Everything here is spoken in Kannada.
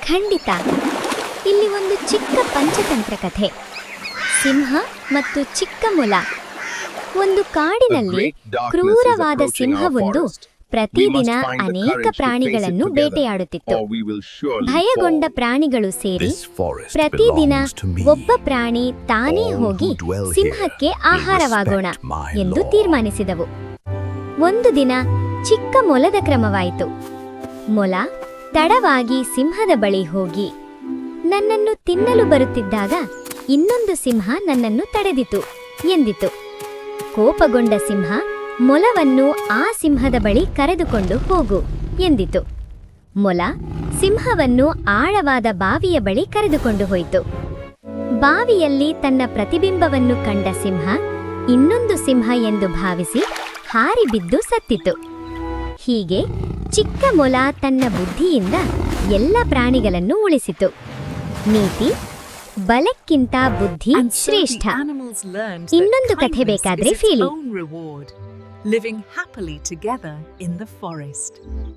ಖಂಡಿತ. ಇಲ್ಲಿ ಒಂದು ಚಿಕ್ಕ ಪಂಚತಂತ್ರ ಕಥೆ. ಸಿಂಹ ಮತ್ತು ಚಿಕ್ಕ ಮೊಲ. ಒಂದು ಕಾಡಿನಲ್ಲಿ ಕ್ರೂರವಾದ ಸಿಂಹವೊಂದು ಪ್ರತಿದಿನ ಅನೇಕ ಪ್ರಾಣಿಗಳನ್ನು ಬೇಟೆಯಾಡುತ್ತಿತ್ತು. ಭಯಗೊಂಡ ಪ್ರಾಣಿಗಳು ಸೇರಿ ಪ್ರತಿದಿನ ಒಬ್ಬ ಪ್ರಾಣಿ ತಾನೇ ಹೋಗಿ ಸಿಂಹಕ್ಕೆ ಆಹಾರವಾಗೋಣ ಎಂದು ತೀರ್ಮಾನಿಸಿದವು. ಒಂದು ದಿನ ಚಿಕ್ಕ ಮೊಲದ ಕ್ರಮವಾಯಿತು. ಮೊಲ ತಡವಾಗಿ ಸಿಂಹದ ಬಳಿ ಹೋಗಿ, ನನ್ನನ್ನು ತಿನ್ನಲು ಬರುತ್ತಿದ್ದಾಗ ಇನ್ನೊಂದು ಸಿಂಹ ನನ್ನನ್ನು ತಡೆದಿತು ಎಂದಿತು. ಕೋಪಗೊಂಡ ಸಿಂಹ ಮೊಲವನ್ನು ಆ ಸಿಂಹದ ಬಳಿ ಕರೆದುಕೊಂಡು ಹೋಗು ಎಂದಿತು. ಮೊಲ ಸಿಂಹವನ್ನು ಆಳವಾದ ಬಾವಿಯ ಬಳಿ ಕರೆದುಕೊಂಡು ಹೋಯಿತು. ಬಾವಿಯಲ್ಲಿ ತನ್ನ ಪ್ರತಿಬಿಂಬವನ್ನು ಕಂಡ ಸಿಂಹ ಇನ್ನೊಂದು ಸಿಂಹ ಎಂದು ಭಾವಿಸಿ ಹಾರಿ ಬಿದ್ದು ಸತ್ತಿತು. ಹೀಗೆ ಚಿಕ್ಕ ಮೊಲ ತನ್ನ ಬುದ್ಧಿಯಿಂದ ಎಲ್ಲ ಪ್ರಾಣಿಗಳನ್ನು ಉಳಿಸಿತು. ನೀತಿ: ಬಲಕ್ಕಿಂತ ಬುದ್ಧಿ ಶ್ರೇಷ್ಠ. ಇನ್ನೊಂದು ಕಥೆ ಬೇಕಾದ್ರೆ ಫೀಲಿ. Living happily together in the forest.